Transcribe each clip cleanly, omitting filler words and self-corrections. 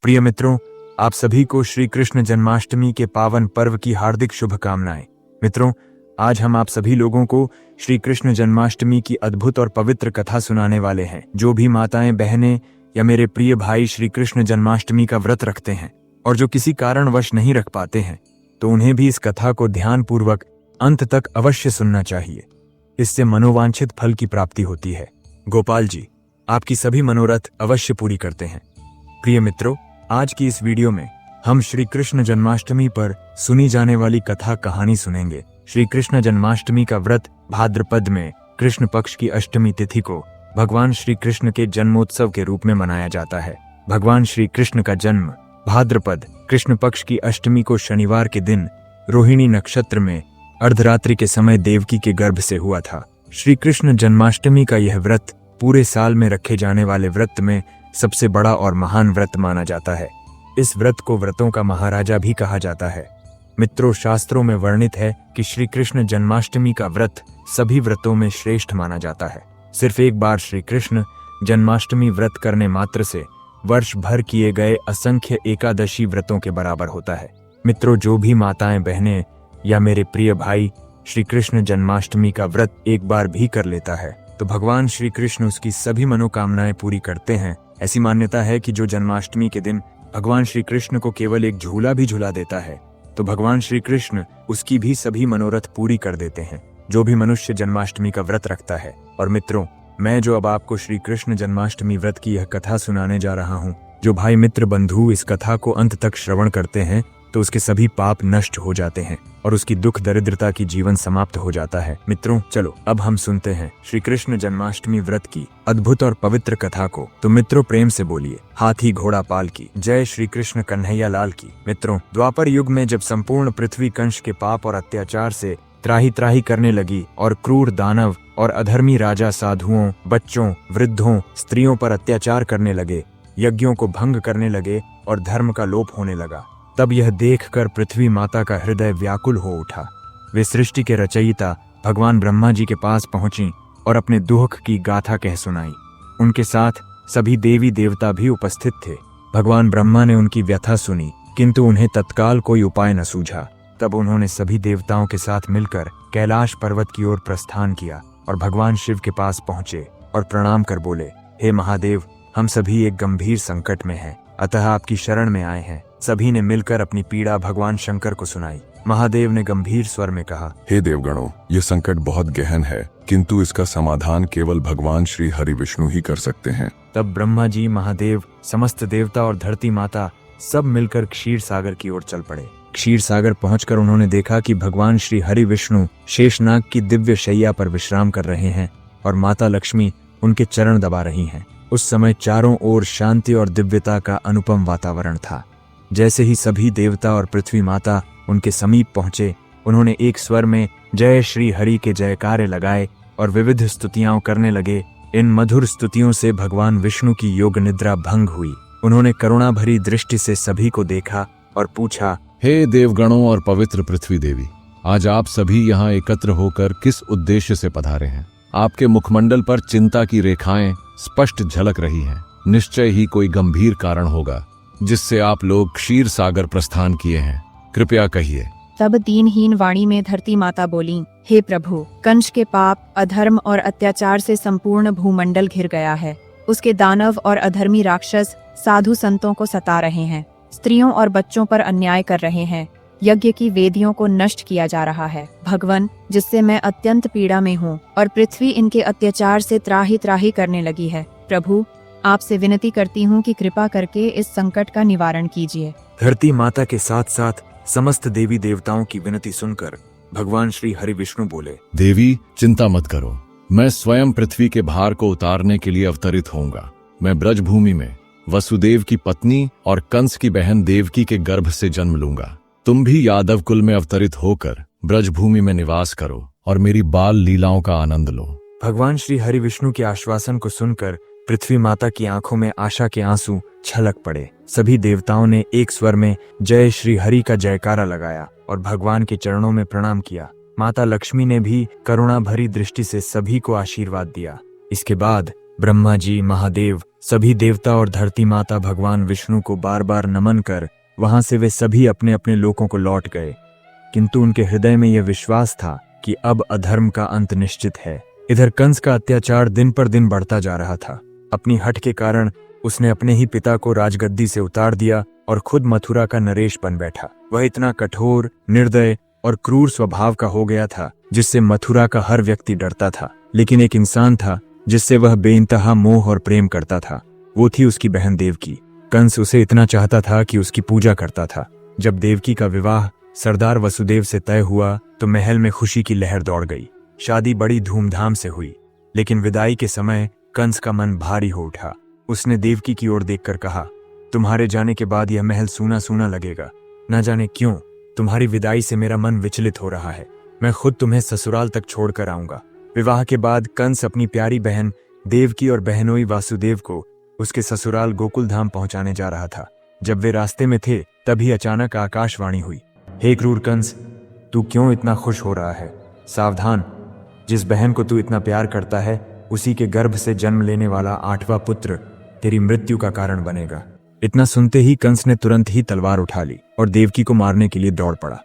प्रिय मित्रों, आप सभी को श्री कृष्ण जन्माष्टमी के पावन पर्व की हार्दिक शुभकामनाएं। मित्रों, आज हम आप सभी लोगों को श्री कृष्ण जन्माष्टमी की अद्भुत और पवित्र कथा सुनाने वाले हैं। जो भी माताएं, बहनें या मेरे प्रिय भाई श्री कृष्ण जन्माष्टमी का व्रत रखते हैं और जो किसी कारणवश नहीं रख पाते हैं, तो उन्हें भी इस कथा को ध्यानपूर्वक अंत तक अवश्य सुनना चाहिए। इससे मनोवांछित फल की प्राप्ति होती है। गोपाल जी आपकी सभी मनोरथ अवश्य पूरी करते हैं। प्रिय मित्रों, आज की इस वीडियो में हम श्री कृष्ण जन्माष्टमी पर सुनी जाने वाली कथा कहानी सुनेंगे। श्री कृष्ण जन्माष्टमी का व्रत भाद्रपद में कृष्ण पक्ष की अष्टमी तिथि को भगवान श्री कृष्ण के जन्मोत्सव के रूप में मनाया जाता है। भगवान श्री कृष्ण का जन्म भाद्रपद कृष्ण पक्ष की अष्टमी को शनिवार के दिन रोहिणी नक्षत्र में अर्धरात्रि के समय देवकी के गर्भ से हुआ था। श्री कृष्ण जन्माष्टमी का यह व्रत पूरे साल में रखे जाने वाले व्रत में सबसे बड़ा और महान व्रत माना जाता है। इस व्रत को व्रतों का महाराजा भी कहा जाता है। मित्रों, शास्त्रों में वर्णित है कि श्री कृष्ण जन्माष्टमी का व्रत सभी व्रतों में श्रेष्ठ माना जाता है। सिर्फ एक बार श्री कृष्ण जन्माष्टमी व्रत करने मात्र से वर्ष भर किए गए असंख्य एकादशी व्रतों के बराबर होता है। मित्रों, जो भी माताएं, बहनें या मेरे प्रिय भाई श्री कृष्ण जन्माष्टमी का व्रत एक बार भी कर लेता है, तो भगवान श्री कृष्ण उसकी सभी मनोकामनाएं पूरी करते हैं। ऐसी मान्यता है कि जो जन्माष्टमी के दिन भगवान श्री कृष्ण को केवल एक झूला भी झुला देता है, तो भगवान श्री कृष्ण उसकी भी सभी मनोरथ पूरी कर देते हैं, जो भी मनुष्य जन्माष्टमी का व्रत रखता है। और मित्रों, मैं जो अब आपको श्री कृष्ण जन्माष्टमी व्रत की यह कथा सुनाने जा रहा हूँ, जो भाई मित्र बंधु इस कथा को अंत तक श्रवण करते हैं तो उसके सभी पाप नष्ट हो जाते हैं और उसकी दुख दरिद्रता की जीवन समाप्त हो जाता है। मित्रों, चलो अब हम सुनते हैं श्री कृष्ण जन्माष्टमी व्रत की अद्भुत और पवित्र कथा को। तो मित्रों, प्रेम से बोलिए हाथी घोड़ा पाल की जय, श्री कृष्ण कन्हैया लाल की। मित्रों, द्वापर युग में जब संपूर्ण पृथ्वी कंस के पाप और अत्याचार से त्राही त्राही करने लगी और क्रूर दानव और अधर्मी राजा साधुओं, बच्चों, वृद्धों, स्त्रियों पर अत्याचार करने लगे, यज्ञों को भंग करने लगे और धर्म का लोप होने लगा, तब यह देखकर पृथ्वी माता का हृदय व्याकुल हो उठा। वे सृष्टि के रचयिता भगवान ब्रह्मा जी के पास पहुंची और अपने दुख की गाथा कह सुनाई। उनके साथ सभी देवी देवता भी उपस्थित थे। भगवान ब्रह्मा ने उनकी व्यथा सुनी, किंतु उन्हें तत्काल कोई उपाय न सूझा। तब उन्होंने सभी देवताओं के साथ मिलकर कैलाश पर्वत की ओर प्रस्थान किया और भगवान शिव के पास पहुंचे और प्रणाम कर बोले, हे महादेव, हम सभी एक गंभीर संकट में हैं, अतः आपकी शरण में आए हैं। सभी ने मिलकर अपनी पीड़ा भगवान शंकर को सुनाई। महादेव ने गंभीर स्वर में कहा, हे देवगणों, यह संकट बहुत गहन है, किंतु इसका समाधान केवल भगवान श्री हरि विष्णु ही कर सकते हैं। तब ब्रह्मा जी, महादेव, समस्त देवता और धरती माता सब मिलकर क्षीर सागर की ओर चल पड़े। क्षीर सागर पहुंचकर उन्होंने देखा कि भगवान श्री हरि विष्णु शेषनाग की दिव्य शैया पर विश्राम कर रहे हैं और माता लक्ष्मी उनके चरण दबा रही हैं। उस समय चारों ओर शांति और दिव्यता का अनुपम वातावरण था। जैसे ही सभी देवता और पृथ्वी माता उनके समीप पहुंचे, उन्होंने एक स्वर में जय श्री हरि के जयकारे लगाए और विविध स्तुतियां करने लगे। इन मधुर स्तुतियों से भगवान विष्णु की योग निद्रा भंग हुई। उन्होंने करुणा भरी दृष्टि से सभी को देखा और पूछा, हे देवगणों और पवित्र पृथ्वी देवी, आज आप सभी यहाँ एकत्र होकर किस उद्देश्य से पधारे हैं? आपके मुखमंडल पर चिंता की रेखाएं स्पष्ट झलक रही हैं। निश्चय ही कोई गंभीर कारण होगा जिससे आप लोग क्षीर सागर प्रस्थान किए हैं। कृपया कहिए। तब दीनहीन वाणी में धरती माता बोली, हे प्रभु, कंस के पाप, अधर्म और अत्याचार से संपूर्ण भूमंडल घिर गया है। उसके दानव और अधर्मी राक्षस साधु संतों को सता रहे हैं, स्त्रियों और बच्चों पर अन्याय कर रहे हैं, यज्ञ की वेदियों को नष्ट किया जा रहा है। भगवान, जिससे मैं अत्यंत पीड़ा में हूँ और पृथ्वी इनके अत्याचार से त्राही त्राही करने लगी है। प्रभु, आपसे विनती करती हूँ कि कृपा करके इस संकट का निवारण कीजिए। धरती माता के साथ साथ समस्त देवी देवताओं की विनती सुनकर भगवान श्री हरि विष्णु बोले, देवी, चिंता मत करो, मैं स्वयं पृथ्वी के भार को उतारने के लिए अवतरित होऊंगा। मैं ब्रजभूमि में वसुदेव की पत्नी और कंस की बहन देवकी के गर्भ से जन्म लूंगा। तुम भी यादव कुल में अवतरित होकर ब्रजभूमि में निवास करो और मेरी बाल लीलाओं का आनंद लो। भगवान श्री हरि विष्णु के आश्वासन को सुनकर पृथ्वी माता की आंखों में आशा के आंसू छलक पड़े। सभी देवताओं ने एक स्वर में जय श्री हरि का जयकारा लगाया और भगवान के चरणों में प्रणाम किया। माता लक्ष्मी ने भी करुणा भरी दृष्टि से सभी को आशीर्वाद दिया। इसके बाद ब्रह्मा जी, महादेव सभी देवता और धरती माता भगवान विष्णु को बार बार नमन कर वहां से वे सभी अपने अपने लोकों को लौट गए, किंतु उनके हृदय में यह विश्वास था कि अब अधर्म का अंत निश्चित है। इधर कंस का अत्याचार दिन पर दिन बढ़ता जा रहा था। अपनी हठ के कारण उसने अपने ही पिता को राजगद्दी से उतार दिया और खुद मथुरा का नरेश बन बैठा। वह इतना कठोर, निर्दय और क्रूर स्वभाव का हो गया था जिससे मथुरा का हर व्यक्ति डरता था। लेकिन एक इंसान था जिससे वह बेइंतहा मोह और प्रेम करता था। वो थी उसकी बहन देवकी। कंस उसे इतना चाहता था कि उसकी पूजा करता था। जब देवकी का विवाह सरदार वसुदेव से तय हुआ तो महल में खुशी की लहर दौड़ गई। शादी बड़ी धूमधाम से हुई, लेकिन विदाई के समय कंस का मन भारी हो उठा। उसने देवकी की ओर देखकर कहा, तुम्हारे जाने के बाद यह महल सूना सूना लगेगा। न जाने क्यों तुम्हारी विदाई से मेरा मन विचलित हो रहा है। मैं खुद तुम्हें ससुराल तक छोड़कर आऊंगा। विवाह के बाद कंस अपनी प्यारी बहन देवकी और बहनोई वासुदेव को उसके ससुराल गोकुलधाम पहुंचाने जा रहा था। जब वे रास्ते में थे तभी अचानक आकाशवाणी हुई, हे क्रूर कंस, तू क्यों इतना खुश हो रहा है? सावधान, जिस बहन को तू इतना प्यार करता है उसी के गर्भ से जन्म लेने वाला 8वां पुत्र तेरी मृत्यु का कारण बनेगा। इतना सुनते ही कंस ने तुरंत ही तलवार उठा ली और देवकी को मारने के लिए दौड़ पड़ा।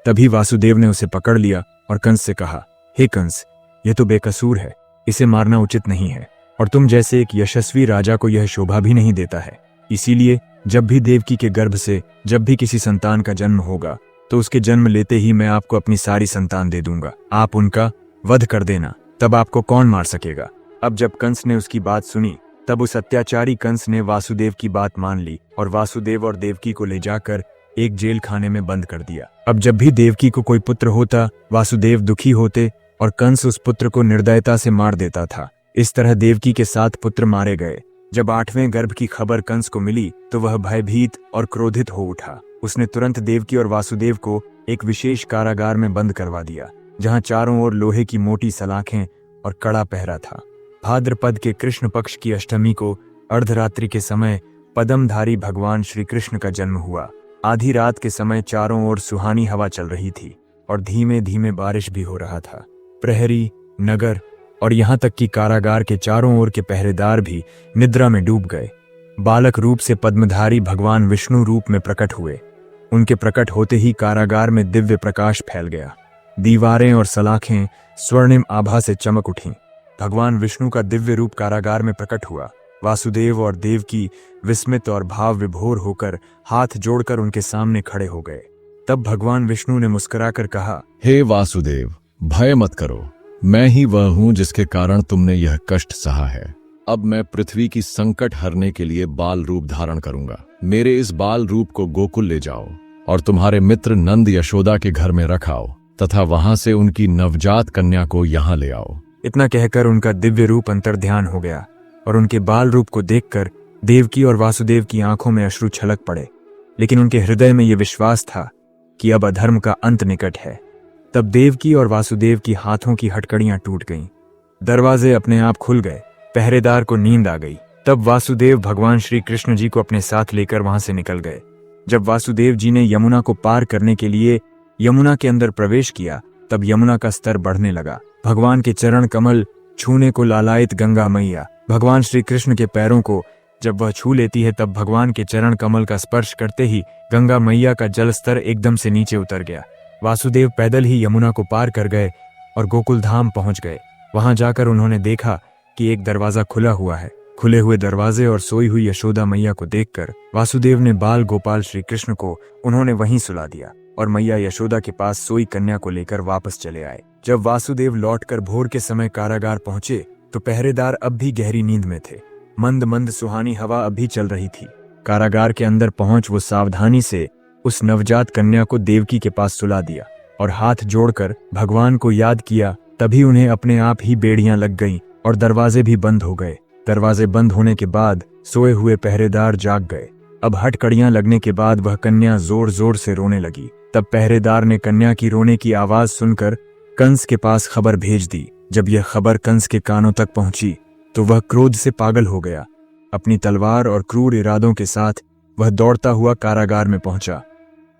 तभी वासुदेव ने उसे पकड़ लिया और कंस से कहा, हे कंस, यह तो बेकसूर है, इसे मारना उचित नहीं है और तुम जैसे एक यशस्वी राजा को यह शोभा भी नहीं देता है। इसीलिए जब भी देवकी के गर्भ से जब भी किसी संतान का जन्म होगा तो उसके जन्म लेते ही मैं आपको अपनी सारी संतान दे दूंगा। आप उनका वध कर देना, तब आपको कौन मार सकेगा। अब जब कंस ने उसकी बात सुनी तब उस अत्याचारी कंस ने वासुदेव की बात मान ली और वासुदेव और देवकी को ले जाकर एक जेल खाने में बंद कर दिया। अब जब भी देवकी को कोई पुत्र होता वासुदेव दुखी होते और कंस उस पुत्र को निर्दयता से मार देता था। इस तरह देवकी के 7 पुत्र मारे गए। जब 8वें गर्भ की खबर कंस को मिली तो वह भयभीत और क्रोधित हो उठा। उसने तुरंत देवकी और वासुदेव को एक विशेष कारागार में बंद करवा दिया, जहां चारों ओर लोहे की मोटी सलाखें और कड़ा पहरा था। भाद्रपद के कृष्ण पक्ष की अष्टमी को अर्धरात्रि के समय पद्मधारी भगवान श्री कृष्ण का जन्म हुआ। आधी रात के समय चारों ओर सुहानी हवा चल रही थी और धीमे धीमे बारिश भी हो रहा था। प्रहरी, नगर और यहाँ तक कि कारागार के चारों ओर के पहरेदार भी निद्रा में डूब गए। बालक रूप से पद्मधारी भगवान विष्णु रूप में प्रकट हुए। उनके प्रकट होते ही कारागार में दिव्य प्रकाश फैल गया। दीवारें और सलाखें स्वर्णिम आभा से चमक उठीं। भगवान विष्णु का दिव्य रूप कारागार में प्रकट हुआ। वासुदेव और देवकी विस्मित और भाव विभोर होकर हाथ जोड़कर उनके सामने खड़े हो गए। तब भगवान विष्णु ने मुस्कुराकर कहा, हे वासुदेव, भय मत करो, मैं ही वह हूं जिसके कारण तुमने यह कष्ट सहा है। अब मैं पृथ्वी की संकट हरने के लिए बाल रूप धारण करूंगा। मेरे इस बाल रूप को गोकुल ले जाओ और तुम्हारे मित्र नंद यशोदा के घर में रखाओ तथा वहां से उनकी नवजात कन्या को यहाँ ले आओ। इतना कहकर उनका दिव्य रूप अंतर्ध्यान हो गया और उनके बाल रूप को देखकर देवकी और वासुदेव की आंखों में अश्रु छलक पड़े। लेकिन उनके हृदय में यह विश्वास था कि अब अधर्म का अंत निकट है। तब देवकी और वासुदेव की हाथों की हथकड़ियां टूट गईं। दरवाजे अपने आप खुल गए। पहरेदार को नींद आ गई। तब वासुदेव भगवान श्री कृष्ण जी को अपने साथ लेकर वहां से निकल गए। जब वासुदेव जी ने यमुना को पार करने के लिए यमुना के अंदर प्रवेश किया तब यमुना का स्तर बढ़ने लगा। भगवान के चरण कमल छूने को लालायित गंगा मैया भगवान श्री कृष्ण के पैरों को जब वह छू लेती है तब भगवान के चरण कमल का स्पर्श करते ही गंगा मैया का जल स्तर एकदम से नीचे उतर गया। वासुदेव पैदल ही यमुना को पार कर गए और गोकुल धाम पहुंच गए। वहां जाकर उन्होंने देखा कि एक दरवाजा खुला हुआ है। खुले हुए दरवाजे और सोई हुई यशोदा मैया को देखकर वासुदेव ने बाल गोपाल श्री कृष्ण को उन्होंने वहीं सुला दिया और मैया यशोदा के पास सोई कन्या को लेकर वापस चले आए। जब वासुदेव लौटकर भोर के समय कारागार पहुंचे तो पहरेदार अब भी गहरी नींद में थे। मंद मंद सुहानी हवा अभी चल रही थी। कारागार के अंदर पहुंच वो सावधानी से उस नवजात कन्या को देवकी के पास सुला दिया और हाथ जोड़कर भगवान को याद किया। तभी उन्हें अपने आप ही बेड़ियां लग गईं और दरवाजे भी बंद हो गए। दरवाजे बंद होने के बाद सोए हुए पहरेदार जाग गए। अब हथकड़ियां लगने के बाद वह कन्या जोर जोर से रोने लगी। तब पहरेदार ने कन्या की रोने की आवाज सुनकर कंस के पास खबर भेज दी। जब यह खबर कंस के कानों तक पहुंची तो वह क्रोध से पागल हो गया। अपनी तलवार और क्रूर इरादों के साथ वह दौड़ता हुआ कारागार में पहुंचा।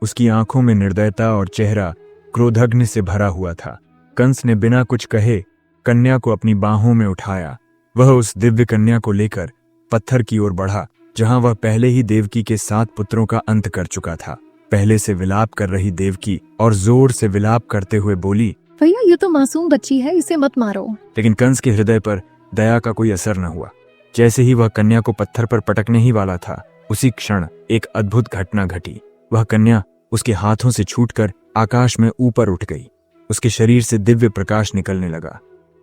उसकी आंखों में निर्दयता और चेहरा क्रोधाग्नि से भरा हुआ था। कंस ने बिना कुछ कहे कन्या को अपनी बाहों में उठाया। वह उस दिव्य कन्या को लेकर पत्थर की ओर बढ़ा, जहां वह पहले ही देवकी के 7 पुत्रों का अंत कर चुका था। पहले से विलाप कर रही देवकी और जोर से विलाप करते हुए बोली, भैया ये तो मासूम बच्ची है, इसे मत मारो। लेकिन कंस के हृदय पर दया का कोई असर न हुआ। जैसे ही वह कन्या को पत्थर पर पटकने ही वाला था, उसी क्षण एक अद्भुत घटना घटी। वह कन्या उसके हाथों से छूटकर आकाश में ऊपर उठ गई। उसके शरीर से दिव्य प्रकाश निकलने लगा।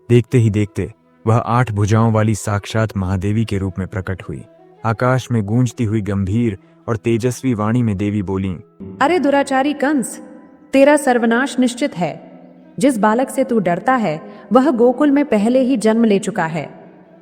देखते ही देखते वह 8 भुजाओं वाली साक्षात महादेवी के रूप में प्रकट हुई। आकाश में गूंजती हुई गंभीर और तेजस्वी वाणी में देवी बोली, अरे दुराचारी कंस, तेरा सर्वनाश निश्चित है। जिस बालक से तू डरता है वह गोकुल में पहले ही जन्म ले चुका है।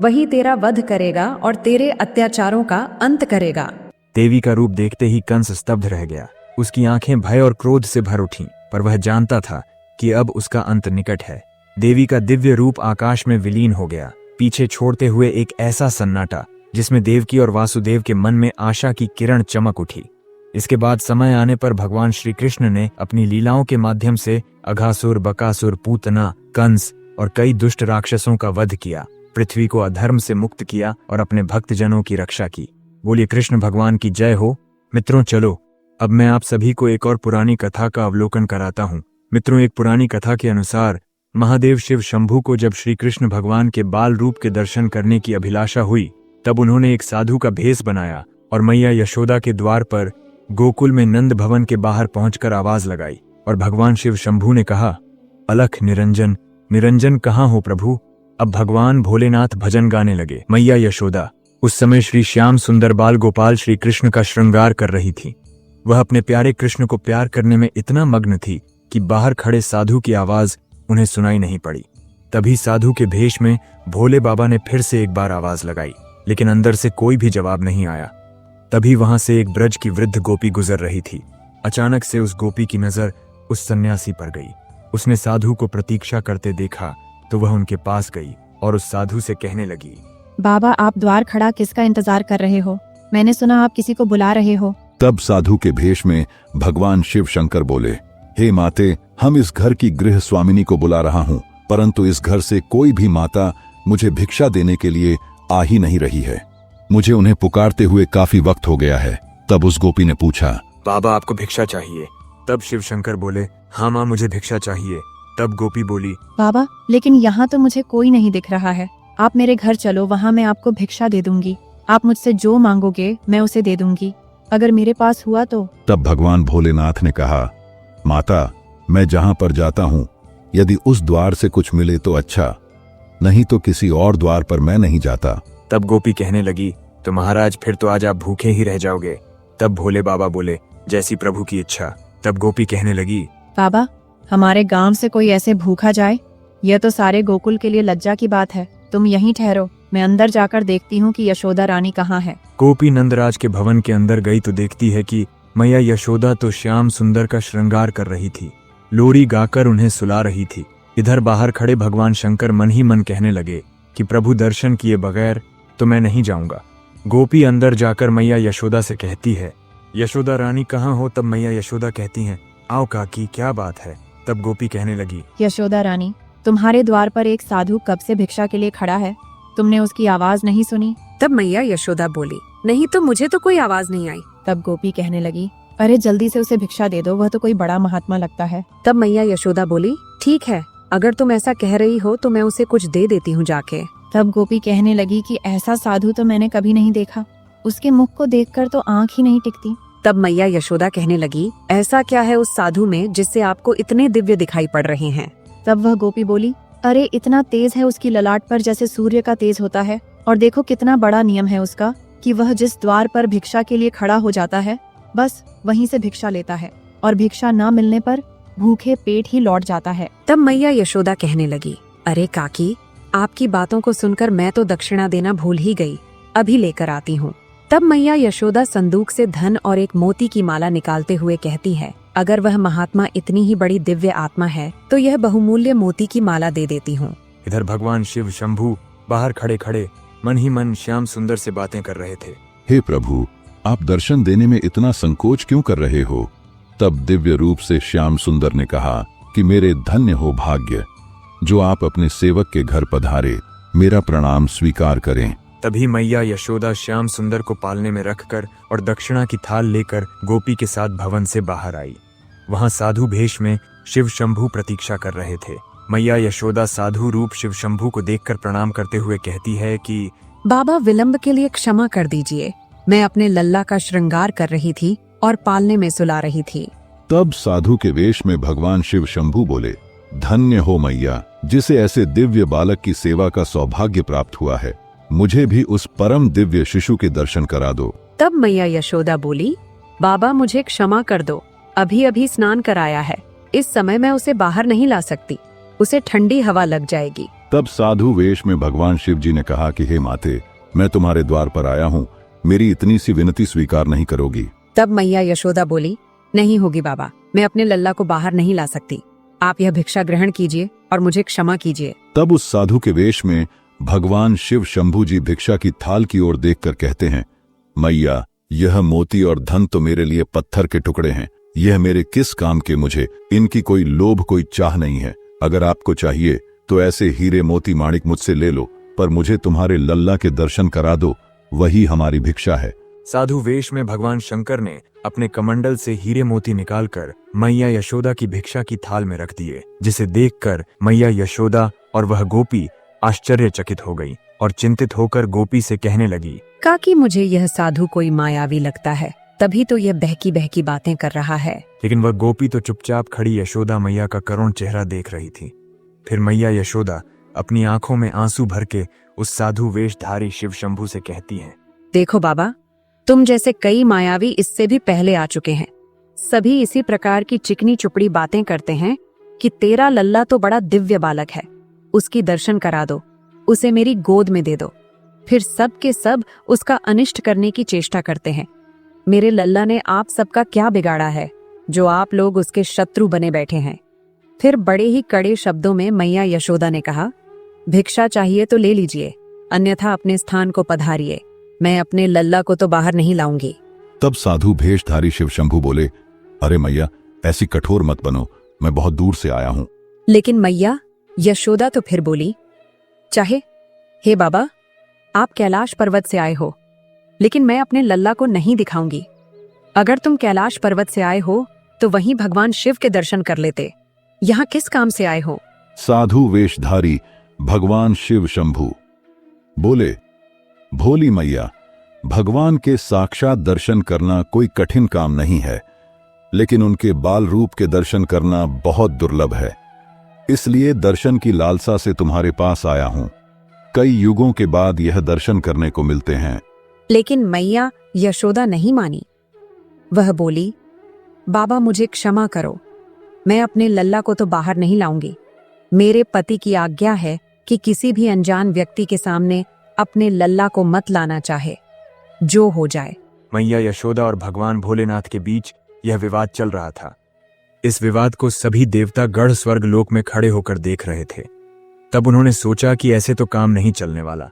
वही तेरा वध करेगा और तेरे अत्याचारों का अंत करेगा। देवी का रूप देखते ही कंस स्तब्ध रह गया। उसकी आंखें भय और क्रोध से भर उठीं, पर वह जानता था कि अब उसका अंत निकट है। देवी का दिव्य रूप आकाश में विलीन हो गया, पीछे छोड़ते हुए एक ऐसा सन्नाटा जिसमें देवकी और वासुदेव के मन में आशा की किरण चमक उठी। इसके बाद समय आने पर भगवान श्री कृष्ण ने अपनी लीलाओं के माध्यम से अघासुर, बकासुर, पूतना, कंस और कई दुष्ट राक्षसों का वध किया, पृथ्वी को अधर्म से मुक्त किया और अपने भक्तजनों की रक्षा की। बोलिए कृष्ण भगवान की जय हो। मित्रों चलो, अब मैं आप सभी को एक और पुरानी कथा का अवलोकन कराता हूँ। मित्रों, एक पुरानी कथा के अनुसार महादेव शिव शंभू को जब श्री कृष्ण भगवान के बाल रूप के दर्शन करने की अभिलाषा हुई, तब उन्होंने एक साधु का भेष बनाया और मैया यशोदा के द्वार पर गोकुल में नंद भवन के बाहर पहुंचकर आवाज लगाई और भगवान शिव शंभू ने कहा, अलख निरंजन, निरंजन कहाँ हो प्रभु। अब भगवान भोलेनाथ भजन गाने लगे। मैया यशोदा उस समय श्री श्याम सुंदर बाल गोपाल श्री कृष्ण का श्रृंगार कर रही थी। वह अपने प्यारे कृष्ण को प्यार करने में इतना मग्न थी कि बाहर खड़े साधु की आवाज उन्हें सुनाई नहीं पड़ी। तभी साधु के भेष में भोले बाबा ने फिर से एक बार आवाज लगाई, लेकिन अंदर से कोई भी जवाब नहीं आया। तभी वहां से एक ब्रज की वृद्ध गोपी गुजर रही थी। अचानक से उस गोपी की नजर उस सन्यासी पर गई। उसने साधु को प्रतीक्षा करते देखा तो वह उनके पास गई और उस साधु से कहने लगी, बाबा आप द्वार खड़ा किसका इंतजार कर रहे हो? मैंने सुना आप किसी को बुला रहे हो। तब साधु के भेष में भगवान शिव शंकर बोले, हे माते, हम इस घर की गृह स्वामिनी को बुला रहा हूँ, परंतु इस घर से कोई भी माता मुझे भिक्षा देने के लिए आ ही नहीं रही है। मुझे उन्हें पुकारते हुए काफी वक्त हो गया है। तब उस गोपी ने पूछा, बाबा आपको भिक्षा चाहिए? तब शिव शंकर बोले, हाँ माँ मुझे भिक्षा चाहिए। तब गोपी बोली, बाबा लेकिन यहाँ तो मुझे कोई नहीं दिख रहा है। आप मेरे घर चलो, वहाँ मैं आपको भिक्षा दे दूंगी। आप मुझसे जो मांगोगे मैं उसे दे दूंगी, अगर मेरे पास हुआ तो। तब भगवान भोलेनाथ ने कहा, माता मैं जहाँ पर जाता हूँ, यदि उस द्वार से कुछ मिले तो अच्छा, नहीं तो किसी और द्वार पर मैं नहीं जाता। तब गोपी कहने लगी, तो महाराज फिर तो आज आप भूखे ही रह जाओगे। तब भोले बाबा बोले, जैसी प्रभु की इच्छा। तब गोपी कहने लगी, बाबा हमारे गांव से कोई ऐसे भूखा जाए, यह तो सारे गोकुल के लिए लज्जा की बात है। तुम यहीं ठहरो, मैं अंदर जाकर देखती हूँ कि यशोदा रानी कहाँ है। गोपी नंदराज के भवन के अंदर गई तो देखती है कि मैया यशोदा तो श्याम सुंदर का श्रृंगार कर रही थी, लोरी गाकर उन्हें सुला रही थी। इधर बाहर खड़े भगवान शंकर मन ही मन कहने लगे कि प्रभु दर्शन किए बगैर तो मैं नहीं जाऊंगा। गोपी अंदर जाकर मैया यशोदा से कहती है, यशोदा रानी कहाँ हो? तब मैया यशोदा कहती हैं, आओ काकी क्या बात है? तब गोपी कहने लगी, यशोदा रानी तुम्हारे द्वार पर एक साधु कब से भिक्षा के लिए खड़ा है, तुमने उसकी आवाज नहीं सुनी? तब मैया यशोदा बोली, नहीं तो मुझे तो कोई आवाज नहीं आई। तब गोपी कहने लगी, अरे जल्दी से उसे भिक्षा दे दो, वह तो कोई बड़ा महात्मा लगता है। तब मैया यशोदा बोली, ठीक है, अगर तुम ऐसा कह रही हो तो मैं उसे कुछ दे देती हूँ जाके। तब गोपी कहने लगी कि ऐसा साधु तो मैंने कभी नहीं देखा, उसके मुख को देखकर तो आंख ही नहीं टिकती। तब मैया यशोदा कहने लगी, ऐसा क्या है उस साधु में जिससे आपको इतने दिव्य दिखाई पड़ रहे हैं? तब वह गोपी बोली, अरे इतना तेज है उसकी ललाट पर जैसे सूर्य का तेज होता है, और देखो कितना बड़ा नियम है उसका कि वह जिस द्वार पर भिक्षा के लिए खड़ा हो जाता है बस वहीं से भिक्षा लेता है, और भिक्षा न मिलने पर भूखे पेट ही लौट जाता है। तब मैया यशोदा कहने लगी, अरे काकी, आपकी बातों को सुनकर मैं तो दक्षिणा देना भूल ही गई, अभी लेकर आती हूँ। तब मैया यशोदा संदूक से धन और एक मोती की माला निकालते हुए कहती है, अगर वह महात्मा इतनी ही बड़ी दिव्य आत्मा है तो यह बहुमूल्य मोती की माला दे देती हूँ। इधर भगवान शिव शंभू बाहर खड़े खड़े मन ही मन श्याम सुंदर से बातें कर रहे थे। हे प्रभु, आप दर्शन देने में इतना संकोच क्यों कर रहे हो? तब दिव्य रूप से श्याम सुंदर ने कहा कि मेरे धन्य हो भाग्य, जो आप अपने सेवक के घर पधारे, मेरा प्रणाम स्वीकार करें। तभी मैया यशोदा श्याम सुंदर को पालने में रखकर और दक्षिणा की थाल लेकर गोपी के साथ भवन से बाहर आई। वहां साधु भेष में शिव शंभू प्रतीक्षा कर रहे थे। मैया यशोदा साधु रूप शिव शंभू को देखकर प्रणाम करते हुए कहती है कि बाबा, विलंब के लिए क्षमा कर दीजिए। मैं अपने लल्ला का श्रृंगार कर रही थी और पालने में सुला रही थी। तब साधु के वेश में भगवान शिव शंभू बोले, धन्य हो मैया, जिसे ऐसे दिव्य बालक की सेवा का सौभाग्य प्राप्त हुआ है। मुझे भी उस परम दिव्य शिशु के दर्शन करा दो। तब मैया यशोदा बोली, बाबा मुझे क्षमा कर दो, अभी अभी स्नान कराया है, इस समय मैं उसे बाहर नहीं ला सकती, उसे ठंडी हवा लग जाएगी। तब साधु वेश में भगवान शिव जी ने कहा कि हे माते, मैं तुम्हारे द्वार पर आया हूँ, मेरी इतनी सी विनती स्वीकार नहीं करोगी? तब मैया यशोदा बोली, नहीं होगी बाबा, मैं अपने लल्ला को बाहर नहीं ला सकती, आप यह भिक्षा ग्रहण कीजिए और मुझे क्षमा कीजिए। तब उस साधु के वेश में भगवान शिव शंभू जी भिक्षा की थाल की ओर देखकर कहते हैं, मैया, यह मोती और धन तो मेरे लिए पत्थर के टुकड़े हैं, यह मेरे किस काम के? मुझे इनकी कोई लोभ कोई चाह नहीं है। अगर आपको चाहिए तो ऐसे हीरे मोती माणिक मुझसे ले लो, पर मुझे तुम्हारे लल्ला के दर्शन करा दो, वही हमारी भिक्षा है। साधु वेश में भगवान शंकर ने अपने कमंडल से हीरे मोती निकालकर मैया यशोदा की भिक्षा की थाल में रख दिए, जिसे देखकर मैया यशोदा और वह गोपी आश्चर्यचकित हो गई और चिंतित होकर गोपी से कहने लगी, काकी मुझे यह साधु कोई मायावी लगता है, तभी तो यह बहकी बहकी बातें कर रहा है। लेकिन वह गोपी तो चुपचाप खड़ी यशोदा मैया का करुण चेहरा देख रही थी। फिर मैया यशोदा अपनी आंखों में आंसू भर के उस साधु वेशधारी शिव शंभू से कहती हैं, देखो बाबा, तुम जैसे कई मायावी इससे भी पहले आ चुके हैं, सभी इसी प्रकार की चिकनी चुपड़ी बातें करते हैं कि तेरा लल्ला तो बड़ा दिव्य बालक है, उसकी दर्शन करा दो, उसे मेरी गोद में दे दो। फिर सब के सब उसका अनिष्ट करने की चेष्टा करते हैं। मेरे लल्ला ने आप सबका क्या बिगाड़ा है जो आप लोग उसके शत्रु बने बैठे हैं? फिर बड़े ही कड़े शब्दों में मैया यशोदा ने कहा, भिक्षा चाहिए तो ले लीजिए, अन्यथा अपने स्थान को पधारिए, मैं अपने लल्ला को तो बाहर नहीं लाऊंगी। तब साधु भेषधारी शिव शंभू बोले, अरे मैया, ऐसी कठोर मत बनो, मैं बहुत दूर से आया हूँ। लेकिन मैया यशोदा तो फिर बोली, चाहे हे बाबा, आप कैलाश पर्वत से आए हो, लेकिन मैं अपने लल्ला को नहीं दिखाऊंगी। अगर तुम कैलाश पर्वत से आए हो तो वहीं भगवान शिव के दर्शन कर लेते, यहाँ किस काम से आए हो? साधु वेशधारी भगवान शिव शंभू बोले, भोली मैया, भगवान के साक्षात दर्शन करना कोई कठिन काम नहीं है, लेकिन उनके बाल रूप के दर्शन करना बहुत दुर्लभ है। इसलिए दर्शन की लालसा से तुम्हारे पास आया हूं। कई युगों के बाद यह दर्शन करने को मिलते हैं। लेकिन मैया यशोदा नहीं मानी। वह बोली, बाबा मुझे क्षमा करो, मैं अपने लल्ला को तो बाहर नहीं लाऊंगी। मेरे पति की आज्ञा है कि किसी भी अनजान व्यक्ति के सामने अपने लल्ला को मत लाना, चाहे जो हो जाए। मैया यशोदा और भगवान भोलेनाथ के बीच यह विवाद चल रहा था। इस विवाद को सभी देवता गढ़ स्वर्ग लोक में खड़े होकर देख रहे थे। तब उन्होंने सोचा कि ऐसे तो काम नहीं चलने वाला।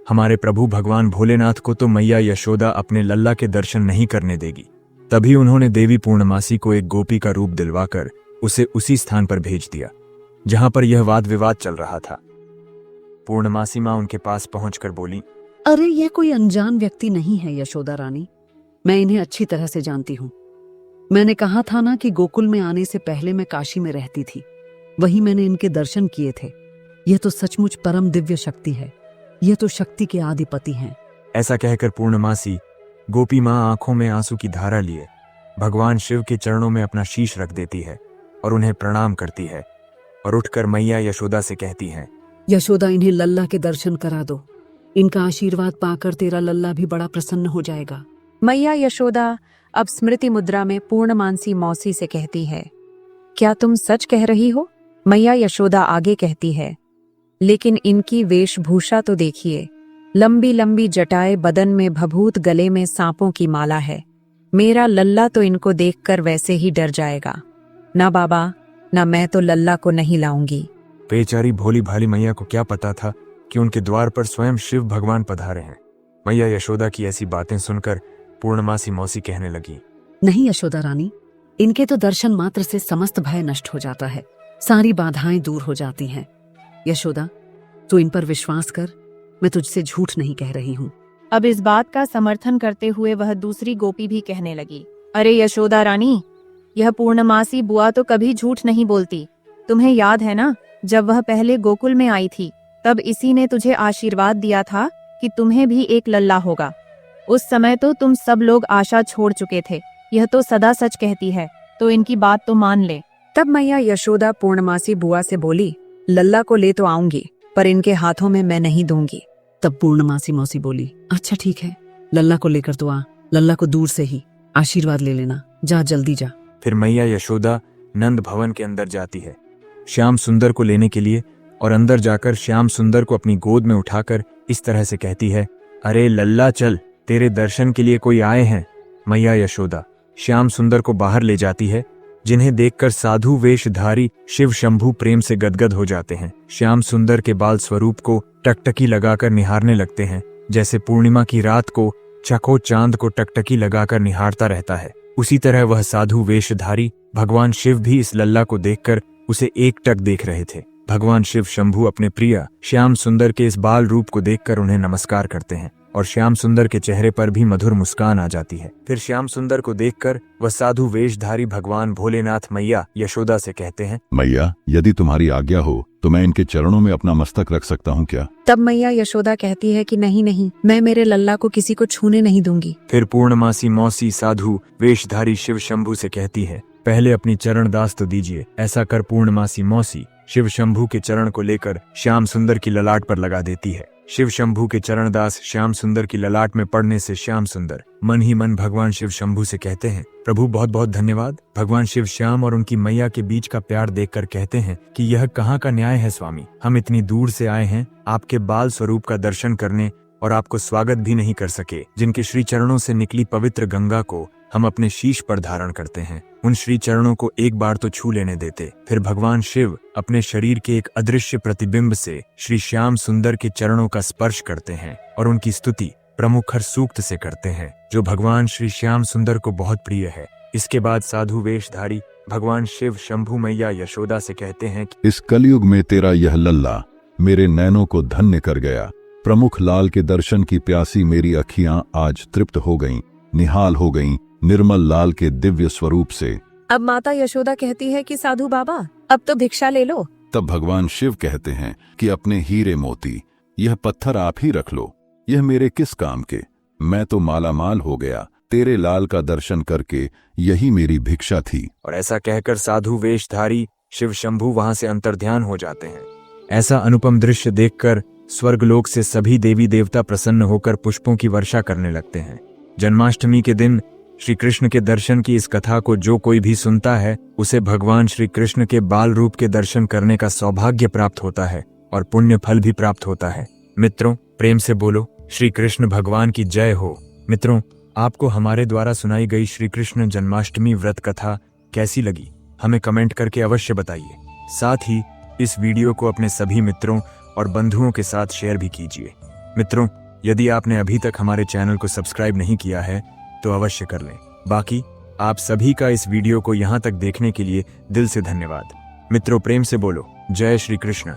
हमारे प्रभु भगवान भोलेनाथ को तो मैया यशोदा अपने लल्ला के दर्शन नहीं करने देगी। तभी उन्होंने देवी पूर्णमासी को एक गोपी का रूप दिलवाकर उसे उसी स्थान पर भेज दिया जहां पर यह वाद विवाद चल रहा था। पूर्णमासी मां उनके पास पहुंचकर बोली, अरे यह कोई अनजान व्यक्ति नहीं है यशोदा रानी, मैं इन्हें अच्छी तरह से जानती हूँ। मैंने कहा था ना कि गोकुल में आने से पहले मैं काशी में रहती थी, वहीं मैंने इनके दर्शन किए थे। यह तो सचमुच परम दिव्य शक्ति है, यह तो शक्ति के आदिपति हैं। ऐसा कहकर पूर्णमासी गोपी मां आंखों में आंसू की धारा लिए भगवान शिव के चरणों में अपना शीश रख देती है और उन्हें प्रणाम करती है और उठकर मैया यशोदा से कहती है, यशोदा इन्हें लल्ला के दर्शन करा दो, इनका आशीर्वाद पाकर तेरा लल्ला भी बड़ा प्रसन्न हो जाएगा। मैया यशोदा अब स्मृति मुद्रा में पूर्णमासी मौसी से कहती है, क्या तुम सच कह रही हो? मैया यशोदा आगे कहती है, लेकिन इनकी वेशभूषा तो देखिए, लंबी लंबी जटाएं, बदन में भभूत, गले में सांपों की माला है। मेरा लल्ला तो इनको देखकर वैसे ही डर जाएगा। ना बाबा, ना मैं तो लल्ला को नहीं लाऊंगी। बेचारी भोली भाली मैया को क्या पता था कि उनके द्वार पर स्वयं शिव भगवान पधारे हैं। मैया यशोदा की ऐसी बातें सुनकर पूर्णमासी मौसी कहने लगी, नहीं यशोदा रानी, इनके तो दर्शन मात्र से समस्त भय नष्ट हो जाता है, सारी बाधाएं दूर हो जाती हैं। यशोदा, तू इन पर विश्वास कर, मैं तुझसे झूठ नहीं कह रही हूँ। अब इस बात का समर्थन करते हुए वह दूसरी गोपी भी कहने लगी, अरे यशोदा रानी, यह पूर्णमासी बुआ तो कभी झूठ नहीं बोलती। तुम्हें याद है ना, जब वह पहले गोकुल में आई थी तब इसी ने तुझे आशीर्वाद दिया था कि तुम्हें भी एक लल्ला होगा। उस समय तो तुम सब लोग आशा छोड़ चुके थे। यह तो सदा सच कहती है, तो इनकी बात तो मान ले। तब मैया यशोदा पूर्णमासी बुआ से बोली, लल्ला को ले तो आऊंगी, पर इनके हाथों में मैं नहीं दूंगी। तब पूर्णमासी मौसी बोली, अच्छा ठीक है, लल्ला को लेकर तो आ, लल्ला को दूर से ही आशीर्वाद ले लेना, जा जल्दी जा। फिर मैया यशोदा नंद भवन के अंदर जाती है श्याम सुंदर को लेने के लिए, और अंदर जाकर श्याम सुंदर को अपनी गोद में उठाकर इस तरह से कहती है, अरे लल्ला चल, तेरे दर्शन के लिए कोई आए हैं। मैया यशोदा श्याम सुंदर को बाहर ले जाती है, जिन्हें देखकर साधु वेशधारी शिव शंभू प्रेम से गदगद हो जाते हैं। श्याम सुंदर के बाल स्वरूप को टकटकी लगाकर निहारने लगते हैं, जैसे पूर्णिमा की रात को चको चांद को टकटकी लगाकर निहारता रहता है। उसी तरह वह साधु वेशधारी भगवान शिव भी इस लल्ला को देखकर उसे एकटक देख रहे थे। भगवान शिव शंभू अपने प्रिय श्याम सुंदर के इस बाल रूप को देखकर उन्हें नमस्कार करते हैं, और श्याम सुंदर के चेहरे पर भी मधुर मुस्कान आ जाती है। फिर श्याम सुंदर को देखकर वह साधु वेशधारी भगवान भोलेनाथ मैया यशोदा से कहते हैं, मैया, यदि तुम्हारी आज्ञा हो तो मैं इनके चरणों में अपना मस्तक रख सकता हूँ क्या? तब मैया यशोदा कहती है कि नहीं नहीं, मैं मेरे लल्ला को किसी को छूने नहीं दूंगी। फिर पूर्णमासी मौसी साधु वेशधारी शिव शंभू से कहती है, पहले अपनी चरण दास तो दीजिए। ऐसा कर पूर्णमासी मौसी शिव शंभू के चरण को लेकर श्याम सुंदर की ललाट पर लगा देती है। शिव शंभू के चरण दास श्याम सुंदर की ललाट में पड़ने से श्याम सुंदर मन ही मन भगवान शिव शंभू से कहते हैं, प्रभु बहुत बहुत धन्यवाद। भगवान शिव श्याम और उनकी मैया के बीच का प्यार देखकर कहते हैं कि यह कहाँ का न्याय है स्वामी, हम इतनी दूर से आए हैं आपके बाल स्वरूप का दर्शन करने और आपको स्वागत भी नहीं कर सके। जिनके श्री चरणों से निकली पवित्र गंगा को हम अपने शीश पर धारण करते हैं, उन श्री चरणों को एक बार तो छू लेने देते। फिर भगवान शिव अपने शरीर के एक अदृश्य प्रतिबिंब से श्री श्याम सुंदर के चरणों का स्पर्श करते हैं और उनकी स्तुति प्रमुखर सूक्त से करते हैं, जो भगवान श्री श्याम सुंदर को बहुत प्रिय है। इसके बाद साधु वेशधारी भगवान शिव शंभू मैया यशोदा से कहते हैं कि इस कलयुग में तेरा यह लल्ला मेरे नैनों को धन्य कर गया। प्रमुख लाल के दर्शन की प्यासी मेरी अखियां आज तृप्त हो गईं, निहाल हो गईं निर्मल लाल के दिव्य स्वरूप से। अब माता यशोदा कहती है कि साधु बाबा, अब तो भिक्षा ले लो। तब भगवान शिव कहते हैं कि अपने हीरे मोती यह पत्थर आप ही रख लो, यह मेरे किस काम के, मैं तो मालामाल हो गया, तेरे लाल का दर्शन करके यही मेरी भिक्षा थी। और ऐसा कहकर साधु वेशधारी शिव शंभू वहां से अंतर्ध्यान हो जाते हैं। ऐसा अनुपम दृश्य देखकर स्वर्गलोक से सभी देवी देवता प्रसन्न होकर पुष्पों की वर्षा करने लगते हैं। जन्माष्टमी के दिन श्री कृष्ण के दर्शन की इस कथा को जो कोई भी सुनता है, उसे भगवान श्री कृष्ण के बाल रूप के दर्शन करने का सौभाग्य प्राप्त होता है और पुण्य फल भी प्राप्त होता है। मित्रों, प्रेम से बोलो श्री कृष्ण भगवान की जय हो। मित्रों, आपको हमारे द्वारा सुनाई गई श्री कृष्ण जन्माष्टमी व्रत कथा कैसी लगी, हमें कमेंट करके अवश्य बताइए। साथ ही इस वीडियो को अपने सभी मित्रों और बंधुओं के साथ शेयर भी कीजिए। मित्रों, यदि आपने अभी तक हमारे चैनल को सब्सक्राइब नहीं किया है तो अवश्य कर लें। बाकी आप सभी का इस वीडियो को यहाँ तक देखने के लिए दिल से धन्यवाद। मित्रों, प्रेम से बोलो जय श्री कृष्ण।